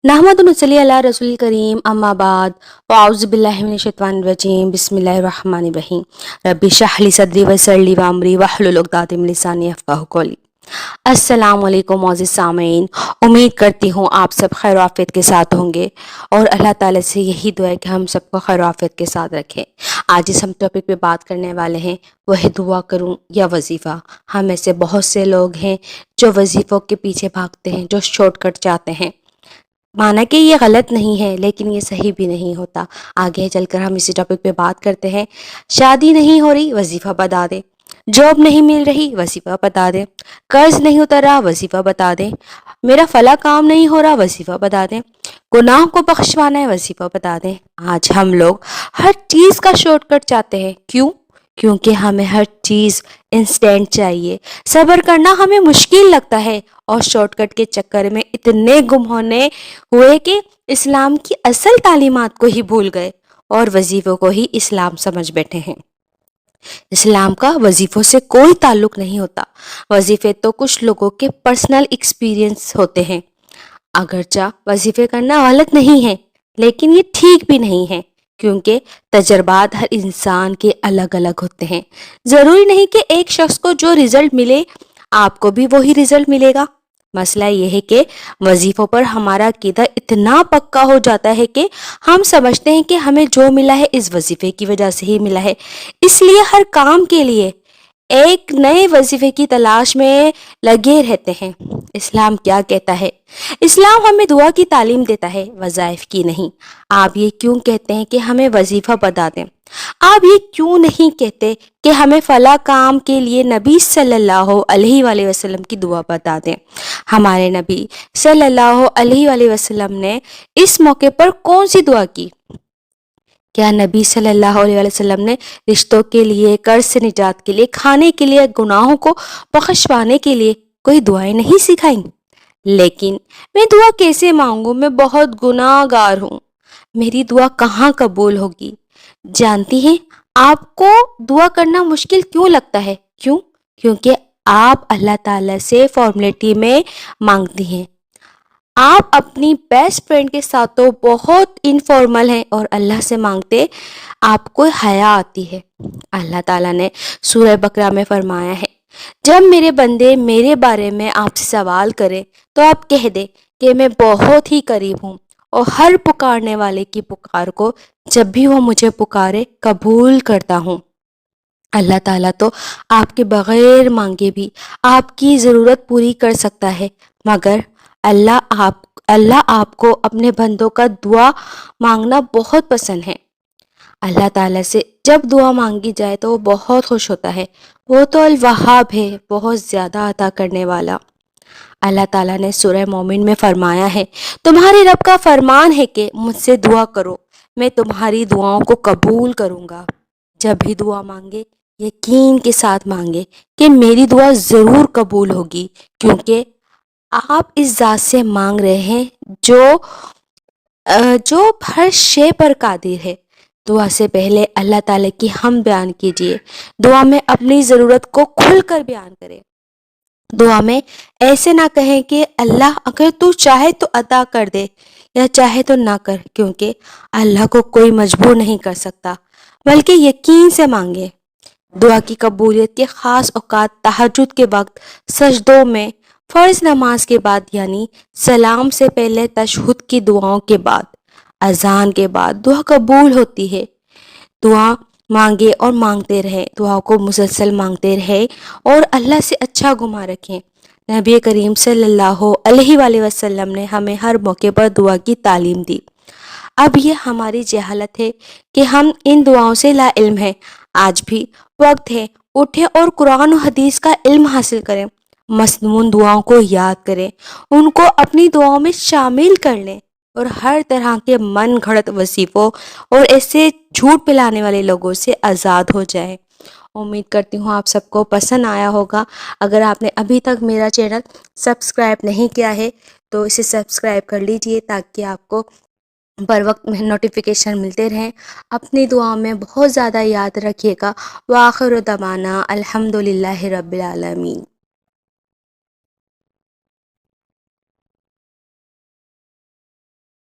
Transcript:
नहमदु व नसल्ली अला रसूलिल करीम अम्मा बाद अऊज़ु बिल्लाहि मिनश शैतानिर रजीम बिस्मिल्लाहिर रहमानिर रहीम रब्बि इश्रह ली सदरी व यस्सिर ली अमरी वहलुल उक़दतम मिन लिसानी यफ़क़हू क़ौली। अस्सलाम वालेकुम मोअज़्ज़िज़ सामीन, उम्मीद करती हूँ आप सब खैर आफियत के साथ होंगे और अल्लाह ताला से यही दुआ है कि हम सबको खैर आफियत के साथ रखें। आज जिस हम टॉपिक पे बात करने वाले हैं वह है दुआ करूँ या वजीफ़ा। हम में से बहुत से लोग हैं जो वजीफ़ों के पीछे भागते हैं, जो शॉर्टकट चाहते हैं। माना कि ये गलत नहीं है लेकिन ये सही भी नहीं होता। आगे चलकर हम इसी टॉपिक पे बात करते हैं। शादी नहीं हो रही, वजीफ़ा बता दे। जॉब नहीं मिल रही, वजीफ़ा बता दे। कर्ज नहीं उतर रहा, वजीफ़ा बता दे। मेरा फला काम नहीं हो रहा, वजीफ़ा बता दे। गुनाह को बख्शवाना है, वजीफ़ा बता दे। आज हम लोग हर चीज़ का शॉर्टकट चाहते हैं। क्यों? क्योंकि हमें हर चीज़ इंस्टेंट चाहिए। सब्र करना हमें मुश्किल लगता है और शॉर्टकट के चक्कर में इतने गुम होने हुए कि इस्लाम की असल तालीमात को ही भूल गए और वजीफ़ों को ही इस्लाम समझ बैठे हैं। इस्लाम का वजीफ़ों से कोई ताल्लुक नहीं होता। वजीफ़े तो कुछ लोगों के पर्सनल एक्सपीरियंस होते हैं। अगरचा वजीफ़े करना गलत नहीं है लेकिन ये ठीक भी नहीं है, क्योंकि तजर्बात हर इंसान के अलग अलग होते हैं। ज़रूरी नहीं कि एक शख्स को जो रिज़ल्ट मिले आपको भी वही रिज़ल्ट मिलेगा। मसला ये है कि वजीफ़ों पर हमारा अक़ीदा इतना पक्का हो जाता है कि हम समझते हैं कि हमें जो मिला है इस वजीफ़े की वजह से ही मिला है, इसलिए हर काम के लिए एक नए वजीफ़े की तलाश में लगे रहते हैं। इस्लाम क्या कहता है? इस्लाम हमें दुआ की तालीम देता है, वज़ाइफ की नहीं। आप ये क्यों कहते हैं कि हमें वजीफ़ा बता दें? आप ये क्यों नहीं कहते कि हमें फला काम के लिए नबी सल्लल्लाहु अलैहि वसल्लम की दुआ बता दें? हमारे नबी सल्लल्लाहु अलैहि वसल्लम ने इस मौके पर कौन सी दुआ की? क्या नबी सल्लल्लाहु अलैहि वसल्लम ने रिश्तों के लिए, कर्ज से निजात के लिए, खाने के लिए, गुनाहों को बख्शवाने के लिए कोई दुआएं नहीं सिखाई? लेकिन मैं दुआ कैसे मांगूं? मैं बहुत गुनाहगार हूँ, मेरी दुआ कहाँ कबूल होगी? जानती हैं आपको दुआ करना मुश्किल क्यों लगता है? क्यों? क्योंकि आप अल्लाह ताला से फॉर्मेलिटी में मांगती हैं। आप अपनी बेस्ट फ्रेंड के साथ तो बहुत इनफॉर्मल हैं और अल्लाह से मांगते आपको हया आती है। अल्लाह ताला ने सूरह बकरा में फरमाया है, जब मेरे बंदे मेरे बारे में आपसे सवाल करें तो आप कह दे कि मैं बहुत ही करीब हूँ और हर पुकारने वाले की पुकार को जब भी वो मुझे पुकारे कबूल करता हूँ। अल्लाह ताला तो आपके बगैर मांगे भी आपकी ज़रूरत पूरी कर सकता है, मगर अल्लाह आपको अपने बंदों का दुआ मांगना बहुत पसंद है। अल्लाह ताला से जब दुआ मांगी जाए तो वो बहुत खुश होता है। वो तो अल वहाब है, बहुत ज़्यादा अता करने वाला। अल्लाह ताला ने सूरह मोमिन में फरमाया है, तुम्हारे रब का फरमान है कि मुझसे दुआ करो, मैं तुम्हारी दुआओं को कबूल करूँगा। जब भी दुआ मांगे यकीन के साथ मांगे कि मेरी दुआ ज़रूर कबूल होगी, क्योंकि आप इस ज़ात से मांग रहे हैं जो हर शे पर कादिर है। दुआ से पहले अल्लाह ताला की हम बयान कीजिए। दुआ में अपनी ज़रूरत को खुलकर बयान करें। दुआ में ऐसे ना कहें कि अल्लाह अगर तू चाहे तो अता कर दे या चाहे तो ना कर, क्योंकि अल्लाह को कोई मजबूर नहीं कर सकता, बल्कि यकीन से मांगे। दुआ की कबूलियत के ख़ास औकात तहज्जुद के वक्त, सजदों में, फ़र्ज नमाज के बाद यानी सलाम से पहले, तशहुद की दुआओं के बाद, अजान के बाद दुआ कबूल होती है। दुआ मांगे और मांगते रहें, दुआ को मुसलसल मांगते रहें और अल्लाह से अच्छा गुमा रखें। नबी करीम सल्लल्लाहु अलैहि वसल्लम ने हमें हर मौके पर दुआ की तालीम दी। अब ये हमारी जहालत है कि हम इन दुआओं से ला इल्म हैं। आज भी वक्त है, उठें और कुरान और हदीस का इल्म हासिल करें। मसनून दुआओं को याद करें, उनको अपनी दुआओं में शामिल कर लें और हर तरह के मन घड़त वजीफ़ों और ऐसे झूठ पिलाने वाले लोगों से आज़ाद हो जाएं। उम्मीद करती हूँ आप सबको पसंद आया होगा। अगर आपने अभी तक मेरा चैनल सब्सक्राइब नहीं किया है तो इसे सब्सक्राइब कर लीजिए ताकि आपको बर वक्त में नोटिफिकेशन मिलते रहें। अपनी दुआओं में बहुत ज़्यादा याद रखिएगा। व आखिर दवाना अल्हम्दुलिल्लाहि रब्बिल आलमीन।